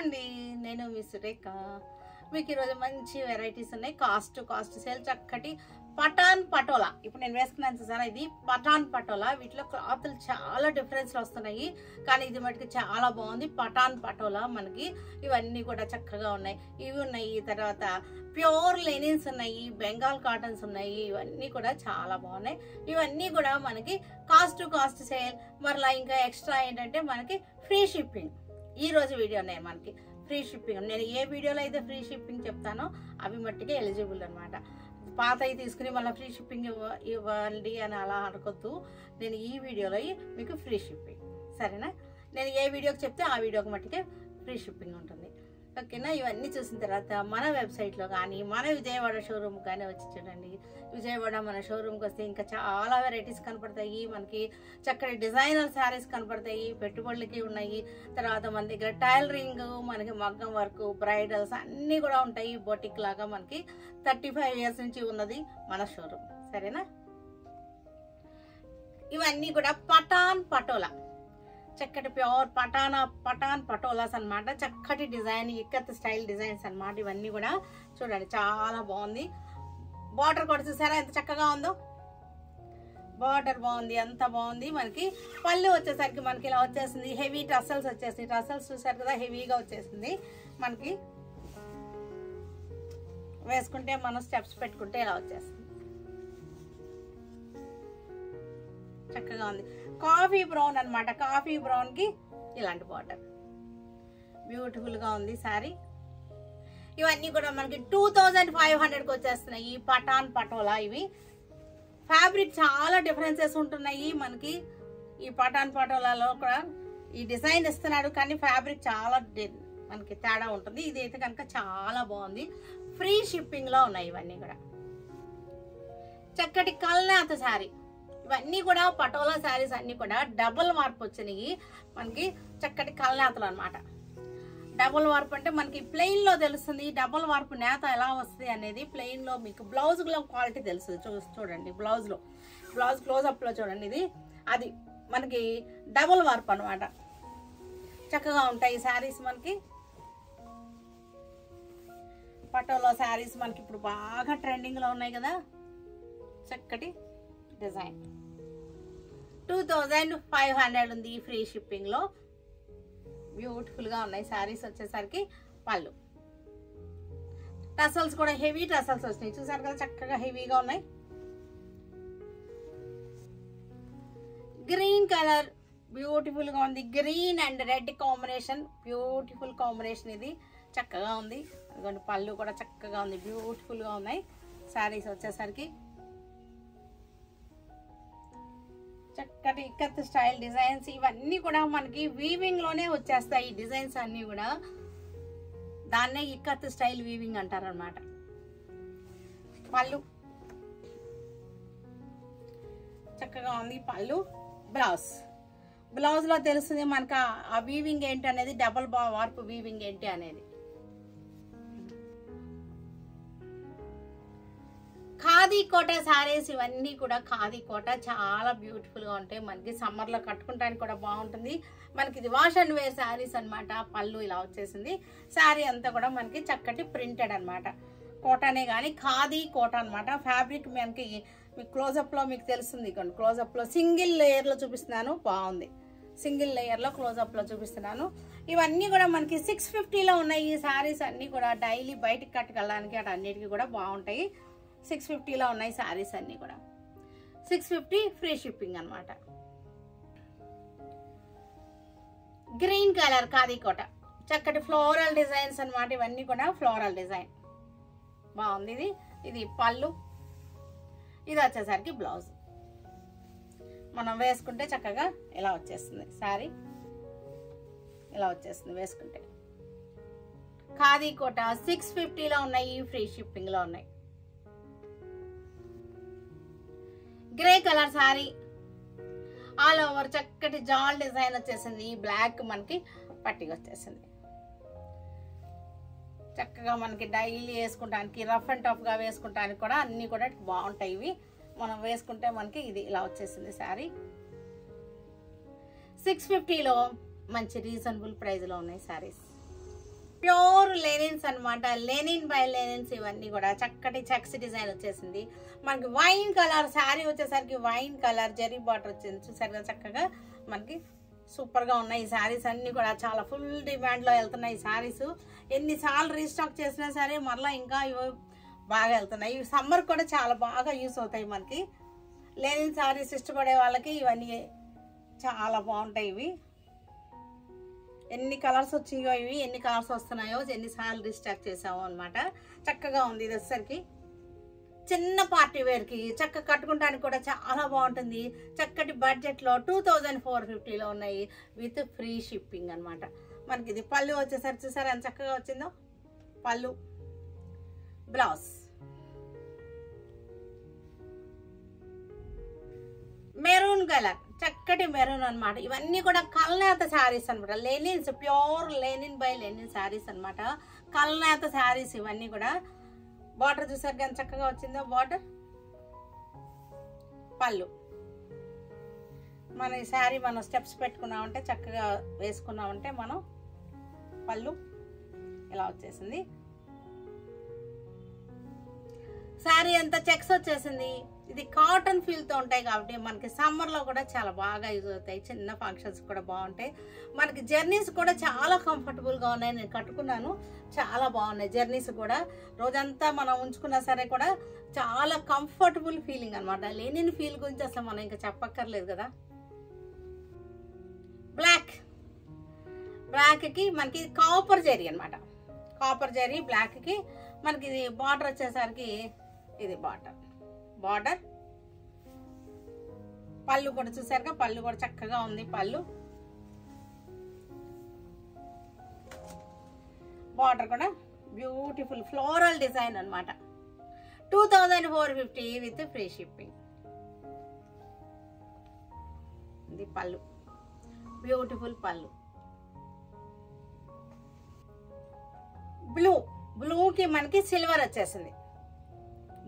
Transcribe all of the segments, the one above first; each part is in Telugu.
అండి, నేను మీ సురేఖ. మీకు ఈరోజు మంచి వెరైటీస్ ఉన్నాయి. కాస్ట్ సేల్ చక్కటి పటాన్ పటోలా. ఇప్పుడు నేను వేసుకున్నాను చూసారా, ఇది పటాన్ పటోలా. వీటిలో క్లాత్లు చాలా డిఫరెన్స్లు వస్తున్నాయి, కానీ ఇది మటుకు చాలా బాగుంది. పటాన్ పటోలా మనకి ఇవన్నీ కూడా చక్కగా ఉన్నాయి. ఇవి ఉన్నాయి, తర్వాత ప్యూర్ లెనిన్స్ ఉన్నాయి, బెంగాల్ కాటన్స్ ఉన్నాయి. ఇవన్నీ కూడా చాలా బాగున్నాయి. ఇవన్నీ కూడా మనకి కాస్ట్ సేల్. మరలా ఇంకా ఎక్స్ట్రా ఏంటంటే మనకి ఫ్రీ షిప్పింగ్. ఈ రోజు వీడియోనే మనకి ఫ్రీ షిప్పింగ్. నేను ఏ వీడియోలో అయితే ఫ్రీ షిప్పింగ్ చెప్తానో అవి మట్టికే ఎలిజిబుల్ అనమాట. పాతవి తీసుకుని మళ్ళీ ఫ్రీ షిప్పింగ్ ఇవ్వండి అని అలా అనుకోద్దు. నేను ఈ వీడియోలో మీకు ఫ్రీ షిప్పింగ్, సరేనా? నేను ఏ వీడియోకి చెప్తే ఆ వీడియోకి మట్టికే ఫ్రీ షిప్పింగ్ ఉంటుంది, ఓకేనా? ఇవన్నీ చూసిన తర్వాత మన వెబ్సైట్లో కానీ మన విజయవాడ షోరూమ్ కానీ వచ్చి చూడండి. విజయవాడ మన షోరూమ్కి వస్తే ఇంకా చాలా వెరైటీస్ కనపడతాయి. మనకి చక్కటి డిజైనర్ శారీస్ కనపడతాయి, పెట్టుబడులకి ఉన్నాయి. తర్వాత మన దగ్గర టైలరింగ్, మనకి మగ్గం వర్క్, బ్రైడల్స్ అన్నీ కూడా ఉంటాయి. బొటిక్ లాగా మనకి 35 years నుంచి ఉన్నది మన షోరూమ్, సరేనా? ఇవన్నీ కూడా పటాన్ పటోలా, చక్కటి ప్యూర్ పటాన్ పటోలాస్ అనమాట. చక్కటి డిజైన్, ఇక్కత్ స్టైల్ డిజైన్స్ అనమాట. ఇవన్నీ కూడా చూడండి, చాలా బాగుంది. బార్డర్ కూడా చూసారా ఎంత చక్కగా ఉందో. బార్డర్ బాగుంది, ఎంత బాగుంది. మనకి పళ్ళు వచ్చేసరికి మనకి ఇలా వచ్చేసింది. హెవీ టసల్స్ వచ్చేసింది. టసల్స్ చూసారు కదా, హెవీగా వచ్చేసింది. మనకి వేసుకుంటే మనం స్టెప్స్ పెట్టుకుంటే ఇలా వచ్చేస్తుంది, చక్కగా ఉంది. కాఫీ బ్రౌన్ అనమాట. కాఫీ బ్రౌన్ కి ఇలాంటి బార్డర్, బ్యూటిఫుల్ గా ఉంది సారీ. ఇవన్నీ కూడా మనకి 2500కి వచ్చేస్తున్నాయి. ఈ పటాన్ పటోలా ఇవి. ఫ్యాబ్రిక్ చాలా డిఫరెన్సెస్ ఉంటున్నాయి మనకి. ఈ పటాన్ పటోలాలో కూడా ఈ డిజైన్ ఇస్తున్నాడు, కానీ ఫ్యాబ్రిక్ చాలా మనకి తేడా ఉంటుంది. ఇది అయితే కనుక చాలా బాగుంది. ఫ్రీ షిప్పింగ్ లో ఉన్నాయి ఇవన్నీ కూడా. చక్కటి కల్నాథ శారీ. ఇవన్నీ కూడా పటోలా శారీస్ అన్ని కూడా డబుల్ వార్ప్ వచ్చినాయి మనకి. చక్కటి కల్నాథలు అనమాట. డబుల్ వార్ప్ అంటే మనకి ప్లెయిన్ లో తెలుస్తుంది. డబుల్ వార్ప్ నేత ఎలా వస్తుంది అనేది ప్లెయిన్ లో మీకు బ్లౌజ్ లో క్వాలిటీ తెలుస్తుంది. చూడండి, బ్లౌజ్ క్లోజ్అప్ లో చూడండి. ఇది అది మనకి డబుల్ వార్ప్ అనమాట. చక్కగా ఉంటాయి శారీస్ మనకి. పటోలా శారీస్ మనకి ఇప్పుడు బాగా ట్రెండింగ్ లో ఉన్నాయి కదా. చక్కటి డిజైన్ 2500 ఉంది ఫ్రీ షిప్పింగ్ లో. బ్యూటిఫుల్ గా ఉన్నాయి శారీస్. వచ్చేసరికి పళ్ళు టసల్స్ కూడా హెవీ టసల్స్ వచ్చినాయి, చూసారు కదా, చక్కగా హెవీగా ఉన్నాయి. గ్రీన్ కలర్ బ్యూటిఫుల్ గా ఉంది. Green and red combination, beautiful combination. ఇది చక్కగా ఉంది. అదిగోండి, పళ్ళు కూడా చక్కగా ఉంది, బ్యూటిఫుల్ గా ఉన్నాయి శారీస్. వచ్చేసరికి చక్కటి ఇక్కత్ స్టైల్ డిజైన్స్. ఇవన్నీ కూడా మనకి వీవింగ్ లోనే వచ్చేస్తాయి. ఈ డిజైన్స్ అన్ని కూడా దాన్నే ఇక్కత్ స్టైల్ వీవింగ్ అంటారు అనమాట. పళ్ళు చక్కగా ఉంది. పళ్ళు బ్లౌజ్ లో తెలుస్తుంది మనకు ఆ వీవింగ్ ఏంటి అనేది, డబుల్ వార్ప్ వీవింగ్ ఏంటి అనేది. ఖాదీ కోట శారీస్. ఇవన్నీ కూడా ఖాదీ కోట, చాలా బ్యూటిఫుల్ గా ఉంటాయి. మనకి సమ్మర్ లో కట్టుకుంటానికి కూడా బాగుంటుంది. మనకి ఇది వాష్ అండ్ వేర్ శారీస్ అనమాట. పళ్ళు ఇలా వచ్చేసింది. శారీ అంతా కూడా మనకి చక్కటి ప్రింటెడ్ అనమాట. కోటనే కానీ ఖాదీ కోట అనమాట. ఫ్యాబ్రిక్ మనకి మీకు క్లోజప్ లో మీకు తెలుస్తుంది. క్లోజప్ లో సింగిల్ లేయర్ లో చూపిస్తున్నాను, బాగుంది. సింగిల్ లేయర్ లో క్లోజప్ లో చూపిస్తున్నాను. ఇవన్నీ కూడా మనకి 650లో ఉన్నాయి. ఈ శారీస్ అన్ని కూడా డైలీ బయటకు కట్టుకెళ్ళడానికి అటు అన్నిటికీ కూడా బాగుంటాయి. 650లో ఉన్నాయి శారీస్ అన్ని కూడా. 650 ఫ్రీ షిప్పింగ్ అనమాట. గ్రీన్ కలర్ ఖాదీ కోట, చక్కటి ఫ్లోరల్ డిజైన్స్ అనమాట. ఇవన్నీ కూడా ఫ్లోరల్ డిజైన్ బాగుంది. ఇది పళ్ళు, ఇది వచ్చేసరికి బ్లౌజ్. మనం వేసుకుంటే చక్కగా ఇలా వచ్చేస్తుంది శారీ, ఇలా వచ్చేస్తుంది వేసుకుంటే. ఖాదీ కోట 650లో ఉన్నాయి, ఫ్రీ షిప్పింగ్ లో ఉన్నాయి. Grey colour sari, all over చక్కటి జాల్ డిజైన్ వచ్చేసింది. బ్లాక్ మనకి పట్టిగా వచ్చేసింది. చక్కగా మనకి డైలీ వేసుకుంటానికి, రఫ్ అండ్ టఫ్ గా వేసుకుంటానికి కూడా అన్ని కూడా బాగుంటాయి. ఇవి మనం వేసుకుంటే మనకి ఇది ఇలా వచ్చేసింది శారీ. 650లో మంచి రీజనబుల్ ప్రైస్ లో ఉన్నాయి సారీస్. ప్యూర్ లెనిన్స్ అనమాట. లెనిన్ బై లెనిన్స్ ఇవన్నీ కూడా చక్కటి చెక్స్ డిజైన్ వచ్చేసింది. మనకి వైన్ కలర్ శారీ వచ్చేసరికి వైన్ కలర్ జరీ బార్డర్ వచ్చింది. చూసారు చక్కగా మనకి సూపర్గా ఉన్నాయి. ఈ శారీస్ అన్నీ కూడా చాలా ఫుల్ డిమాండ్లో వెళ్తున్నాయి. ఈ శారీస్ ఎన్నిసార్లు రీస్టాక్ చేసినా సరే మరలా ఇంకా ఇవి బాగా వెళ్తున్నాయి. ఇవి సమ్మర్ కూడా చాలా బాగా యూస్ అవుతాయి. మనకి లెనిన్ శారీస్ ఇష్టపడే వాళ్ళకి ఇవన్నీ చాలా బాగుంటాయి. ఇవి ఎన్ని కలర్స్ వచ్చాయో, ఇవి ఎన్ని కలర్స్ వస్తున్నాయో, ఎన్నిసార్లు రీస్టాక్ చేసామో అనమాట. చక్కగా ఉంది. ఇది వచ్చేసరికి చిన్న పార్టీ వేర్కి చక్క కట్టుకుంటానికి కూడా చాలా బాగుంటుంది. చక్కటి బడ్జెట్లో 2450లో ఉన్నాయి విత్ ఫ్రీ షిప్పింగ్ అనమాట. మనకి ఇది పళ్ళు వచ్చేసరికి చూసారా ఎంత చక్కగా వచ్చిందో. పళ్ళు, బ్లౌజ్, మెరూన్ కలర్, చక్కటి మెరూన్ అనమాట. ఇవన్నీ కూడా కల్నేత శారీస్ అనమాట. Linens, pure linen by Lenin saris అనమాట. కల్నేత శారీస్ ఇవన్నీ కూడా. బార్డర్ చూసారు ఎంత చక్కగా వచ్చిందో. బార్డర్, పళ్ళు. మన ఈ శారీ మనం స్టెప్స్ పెట్టుకున్నామంటే చక్కగా వేసుకున్నామంటే మనం పళ్ళు ఇలా వచ్చేసింది. శారీ అంతా చెక్స్ వచ్చేసింది. ఇది కాటన్ ఫీల్తో ఉంటాయి కాబట్టి మనకి సమ్మర్లో కూడా చాలా బాగా యూజ్ అవుతాయి. చిన్న ఫంక్షన్స్ కూడా బాగుంటాయి. మనకి జర్నీస్ కూడా చాలా కంఫర్టబుల్గా ఉన్నాయి. నేను కట్టుకున్నాను, చాలా బాగున్నాయి జర్నీస్ కూడా. రోజంతా మనం ఉంచుకున్నా సరే కూడా చాలా కంఫర్టబుల్ ఫీలింగ్ అనమాట. లెనిన్ ఫీల్ గురించి అసలు మనం ఇంకా చెప్పక్కర్లేదు కదా. బ్లాక్కి మనకి కాపర్ జరీ అనమాట. కాపర్ జరీ బ్లాక్కి మనకి ఇది బార్డర్ వచ్చేసరికి ఇది బార్డర్. పళ్ళు కూడా చూసారుగా, పళ్ళు కూడా చక్కగా ఉంది. పళ్ళు, బార్డర్ కూడా బ్యూటిఫుల్ ఫ్లోరల్ డిజైన్ అనమాట. 2450 విత్ ఫ్రీ షిప్పింగ్. ఇది పళ్ళు, బ్యూటిఫుల్ పళ్ళు. బ్లూకి మనకి సిల్వర్ వచ్చేసింది.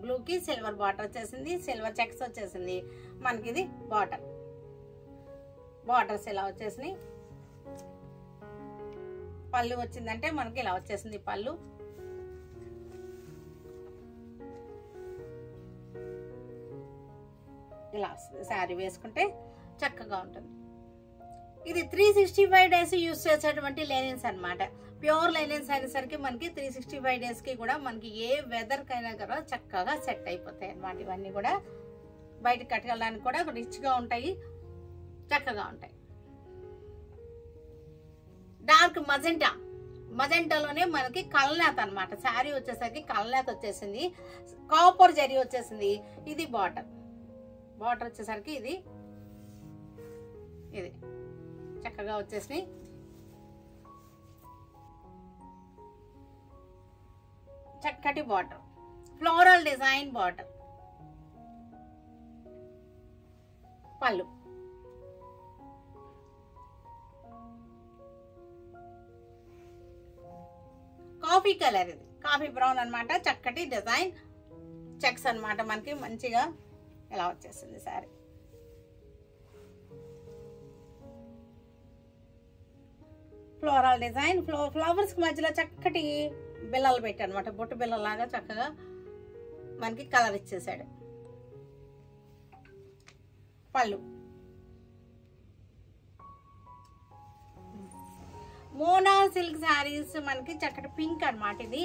బ్లూకి సిల్వర్ బార్డర్ వచ్చేసింది. సిల్వర్ చెక్స్ వచ్చేసింది. మనకి ఇది బార్డర్స్ ఇలా వచ్చేసినాయి. పళ్ళు వచ్చిందంటే మనకి ఇలా వచ్చేసింది. పళ్ళు, ఇలా శారీ వేసుకుంటే చక్కగా ఉంటుంది. ఇది 365 డేస్ యూజ్ చేసేటువంటి లెనిన్స్ అనమాట. ప్యూర్ లెనిన్స్ అయినసరికి మనకి 365 డేస్కి కూడా మనకి ఏ వెదర్కైనా కూడా చక్కగా సెట్ అయిపోతాయి అనమాట. ఇవన్నీ కూడా బయటకు కట్టుకెళ్ళడానికి కూడా రిచ్గా ఉంటాయి, చక్కగా ఉంటాయి. డార్క్ మజెంటాలోనే మనకి కల్నేత అనమాట. శారీ వచ్చేసరికి కల్నేత వచ్చేసింది. కాపర్ జరీ వచ్చేసింది. ఇది బార్డర్ వచ్చేసరికి ఇది చక్కగా వచ్చేసినాయి. చక్కటి బార్డర్, ఫ్లోరల్ డిజైన్ బార్డర్. పళ్ళు, కాఫీ కలర్, ఇది కాఫీ బ్రౌన్ అనమాట. చక్కటి డిజైన్ చెక్స్ అనమాట. మనకి మంచిగా ఇలా వచ్చేసింది శారీ. ఫ్లోరల్ డిజైన్, ఫ్లవర్స్ మధ్యలో చక్కటి బిల్లలు పెట్టి అనమాట. బొట్టు బిల్లలాగా చక్కగా మనకి కలర్ ఇచ్చేసాడు. పళ్ళు, మోనా సిల్క్ శారీస్ మనకి చక్కటి పింక్ అనమాట. ఇది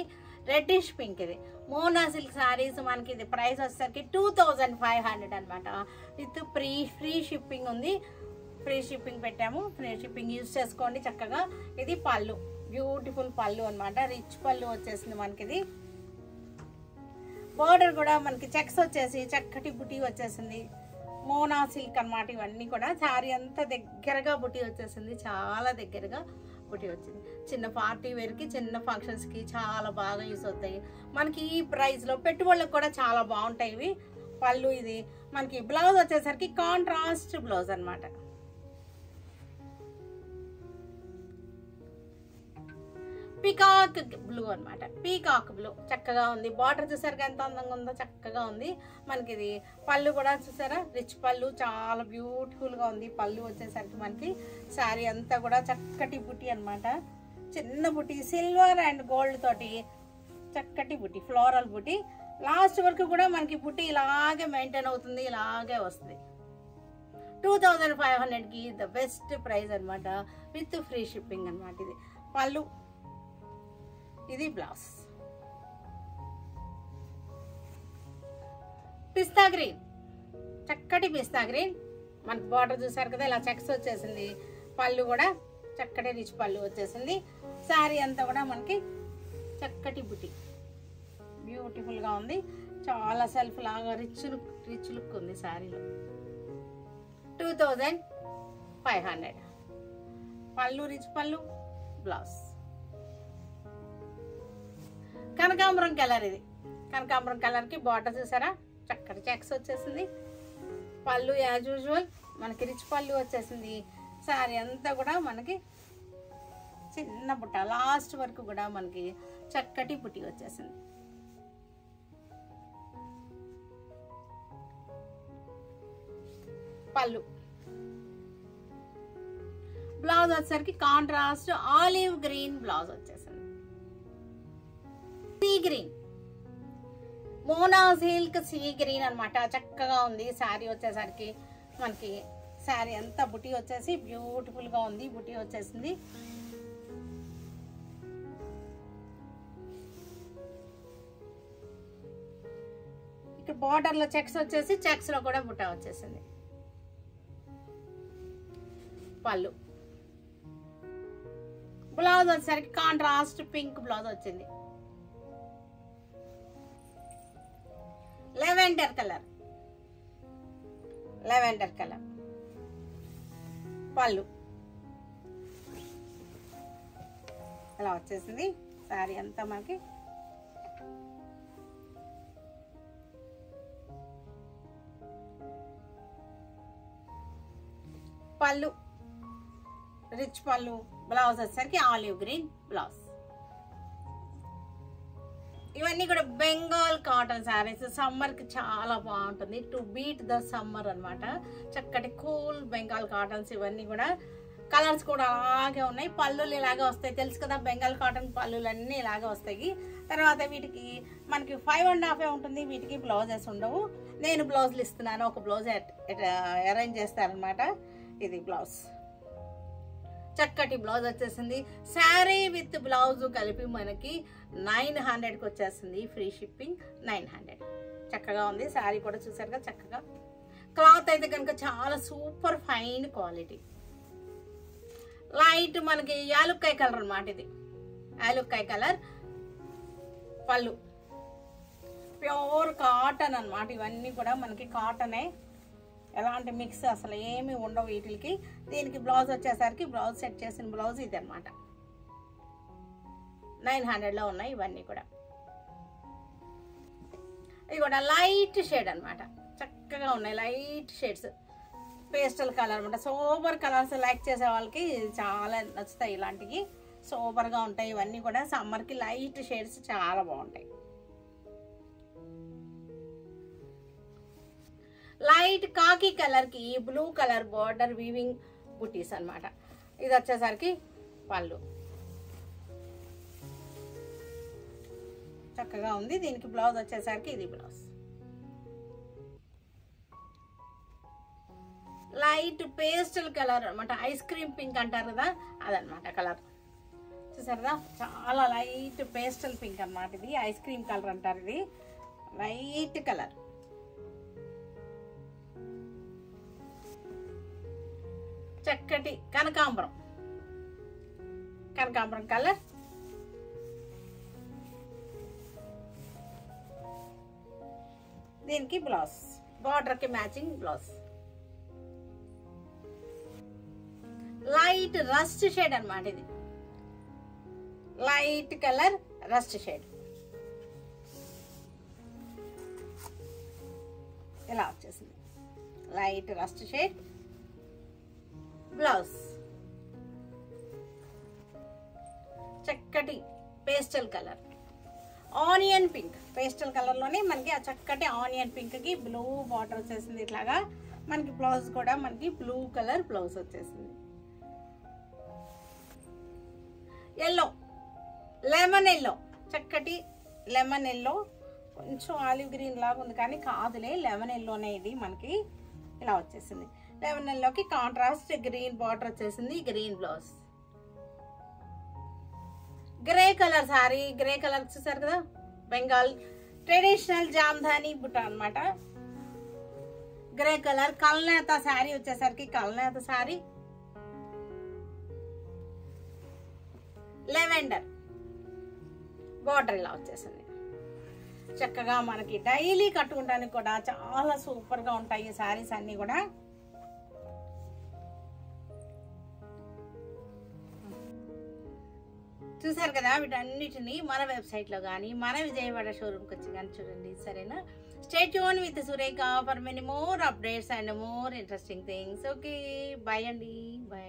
రెడ్డిష్ పింక్. ఇది మోనా సిల్క్ శారీస్ మనకి ఇది ప్రైస్ వచ్చేసరికి 2500 అనమాట. విత్ ఫ్రీ షిప్పింగ్ ఉంది. ఫ్రీ షిప్పింగ్ పెట్టాము. ఫ్రీ షిప్పింగ్ యూజ్ చేసుకోండి చక్కగా. ఇది పళ్ళు, బ్యూటిఫుల్ పళ్ళు అనమాట. రిచ్ పళ్ళు వచ్చేసింది మనకి. ఇది బోర్డర్ కూడా మనకి చెక్స్ వచ్చేసి చక్కటి బుటీ వచ్చేసింది. మోనా సిల్క్ అనమాట. ఇవన్నీ కూడా శారీ అంతా దగ్గరగా బుటీ వచ్చేసింది. చాలా దగ్గరగా బుటీ వచ్చింది. చిన్న పార్టీ వేర్కి, చిన్న ఫంక్షన్స్కి చాలా బాగా యూస్ అవుతాయి మనకి. ఈ ప్రైస్లో పెట్టుబడులకు కూడా చాలా బాగుంటాయి ఇవి. పళ్ళు, ఇది మనకి బ్లౌజ్ వచ్చేసరికి కాంట్రాస్ట్ బ్లౌజ్ అనమాట. పీకాక్ బ్లూ అనమాట. పీకాక్ బ్లూ చక్కగా ఉంది. బార్డర్ చూసారు ఎంత అందంగా ఉందో, చక్కగా ఉంది మనకి. ఇది పళ్ళు కూడా చూసారా, రిచ్ పళ్ళు, చాలా బ్యూటిఫుల్ గా ఉంది. పళ్ళు వచ్చేసరికి మనకి శారీ అంతా కూడా చక్కటి బుట్టి అనమాట. చిన్న బుట్టి సిల్వర్ అండ్ గోల్డ్ తోటి చక్కటి బుట్టి, ఫ్లోరల్ బుట్టి. లాస్ట్ వరకు కూడా మనకి బుట్టి ఇలాగే మెయింటైన్ అవుతుంది, ఇలాగే వస్తుంది. 2500కి ద బెస్ట్ ప్రైస్ అనమాట, విత్ ఫ్రీ షిప్పింగ్ అనమాట. ఇది పళ్ళు, ఇది బ్లౌజ్. పిస్తా గ్రీన్, చక్కటి పిస్తా గ్రీన్. మనకి బార్డర్ చూసారు కదా, ఇలా చెక్స్ వచ్చేసింది. పళ్ళు కూడా చక్కటి రిచ్ పళ్ళు వచ్చేసింది. శారీ అంతా కూడా మనకి చక్కటి బుట్టి, బ్యూటిఫుల్గా ఉంది. చాలా సెల్ఫ్ లాగా రిచ్ లుక్ ఉంది శారీలో. 2500. పళ్ళు రిచ్ పళ్ళు, బ్లౌజ్. కనకాంబరం కలర్, ఇది కనకాంబరం కలర్కి బార్డర్ చూసారా, చక్కటి చెక్స్ వచ్చేసింది. పళ్ళు యాజ్ యూజువల్ మనకి రిచ్ పళ్ళు వచ్చేసింది. శారీ అంతా కూడా మనకి చిన్న బుట్ట, లాస్ట్ వరకు కూడా మనకి చక్కటి బుట్టి వచ్చేసింది. పళ్ళు, బ్లౌజ్ వచ్చేసరికి కాంట్రాస్ట్ ఆలివ్ గ్రీన్ బ్లౌజ్ వచ్చేసింది. Sea green, Mona silk sea green అనమాట. చక్కగా ఉంది శారీ వచ్చేసరికి. మనకి శారీ అంతా బుట్టి వచ్చేసి బ్యూటిఫుల్గా ఉంది, బుట్టి వచ్చేసింది. ఇక్కడ బార్డర్లో చెక్స్ వచ్చేసి చెక్స్లో కూడా బుట్ట వచ్చేసింది. పళ్ళు, బ్లౌజ్ వచ్చేసరికి కాంట్రాస్ట్ పింక్ బ్లౌజ్ వచ్చింది. Lavender colour, lavender colour. పళ్ళు ఇలా వచ్చేసింది. శారీ అంతా మనకి పళ్ళు రిచ్ పళ్ళు, బ్లౌజ్ వచ్చేసరికి ఆలివ్ గ్రీన్ బ్లౌజ్. ఇవన్నీ కూడా బెంగాల్ కాటన్ శారీస్. సమ్మర్కి చాలా బాగుంటుంది, టు బీట్ ద సమ్మర్ అనమాట. చక్కటి కూల్ బెంగాల్ కాటన్స్ ఇవన్నీ కూడా. కలర్స్ కూడా అలాగే ఉన్నాయి. పళ్ళులు ఇలాగే వస్తాయి, తెలుసు కదా బెంగాల్ కాటన్ పళ్ళులు అన్నీ ఇలాగే వస్తాయి. తర్వాత వీటికి మనకి 5.5 ఉంటుంది, వీటికి బ్లౌజెస్ ఉండవు. నేను బ్లౌజులు ఇస్తున్నాను, ఒక బ్లౌజ్ అరేంజ్ చేస్తారనమాట. ఇది బ్లౌజ్, చక్కటి బ్లౌజ్ వచ్చేసింది. శారీ విత్ బ్లౌజ్ కలిపి మనకి 900కి వచ్చేస్తుంది, ఫ్రీ షిప్పింగ్ 900. చక్కగా ఉంది శారీ కూడా, చూసారు కదా చక్కగా. క్లాత్ అయితే కనుక చాలా సూపర్ ఫైన్ క్వాలిటీ. లైట్ మనకి యాలుక్కాయ కలర్ అనమాట, ఇది యాలుక్కాయ కలర్. పళ్ళు ప్యూర్ కాటన్ అనమాట. ఇవన్నీ కూడా మనకి కాటనే, ఎలాంటి మిక్స్ అసలు ఏమి ఉండవు వీటికి. దీనికి బ్లౌజ్ వచ్చేసరికి బ్లౌజ్ సెట్ చేసిన బ్లౌజ్ ఇది అనమాట. 900లో ఉన్నాయి ఇవన్నీ కూడా. ఇవి కూడా లైట్ షేడ్ అనమాట, చక్కగా ఉన్నాయి లైట్ షేడ్స్. పేస్టల్ కలర్ అనమాట. సోబర్ కలర్స్ లైక్ చేసే వాళ్ళకి చాలా నచ్చుతాయి ఇలాంటివి, సోబర్గా ఉంటాయి ఇవన్నీ కూడా. సమ్మర్కి లైట్ షేడ్స్ చాలా బాగుంటాయి. లైట్ కాకి కలర్కి బ్లూ కలర్ బార్డర్ వీవింగ్ బుటీస్ అనమాట. ఇది వచ్చేసరికి పళ్ళు చక్కగా ఉంది. దీనికి బ్లౌజ్ వచ్చేసరికి ఇది బ్లౌజ్. లైట్ పేస్టల్ కలర్ అనమాట, ఐస్ క్రీమ్ పింక్ అంటారు కదా అదనమాట కలర్. చూసారా చాలా లైట్ పేస్టల్ పింక్ అనమాట. ఇది ఐస్ క్రీమ్ కలర్ అంటారు, ఇది లైట్ కలర్. చక్కటి కనకాంబరం, కనకాంబరం కలర్. దీనికి బ్లౌజ్, బార్డర్ కి matching blouse. Light rust shade అనమాట, ఇది లైట్ కలర్ రస్ట్ షేడ్. ఇలా వచ్చేసింది లైట్ రస్ట్ షేడ్. బ్లౌజ్ చక్కటి pastel colour, onion pink. Pastel colour లోనే మనకి ఆ చక్కటి ఆనియన్ పింక్ కి బ్లూ బార్డర్ వచ్చేసింది. ఇట్లాగా మనకి బ్లౌజ్ కూడా మనకి బ్లూ కలర్ బ్లౌజ్ వచ్చేసింది. ఎల్లో, లెమన్ ఎల్లో, చక్కటి లెమన్ ఎల్లో, కొంచెం ఆలివ్ గ్రీన్ లాగా ఉంది కానీ కాదులే, లెమన్ ఎల్లోనే ఇది మనకి ఇలా వచ్చేసింది. లెమన్ ఎల్లోకి కాంట్రాస్ట్ గ్రీన్ బార్డర్ వచ్చేసింది, green blouse. Grey colour sorry, grey colour చూసారు కదా, బెంగాల్ ట్రెడిషనల్ జామ్దాని బుట్ట అన్నమాట. గ్రే కలర్ కల్నేత శారీ వచ్చేసరికి కల్నేత శారీ, లెవెండర్ బార్డర్ ఇలా వచ్చేసింది. చక్కగా మనకి డైలీ కట్టుకుంటానికి కూడా చాలా సూపర్ గా ఉంటాయి ఈ శారీస్ అన్ని కూడా. చూసారు కదా, వీటన్నిటిని మన వెబ్సైట్ లో కానీ మన విజయవాడ షోరూమ్కి వచ్చి కానీ చూడండి, సరేనా? Stay tune with Surekha for many more updates and more interesting things. Okay, bye అండి, బాయ్.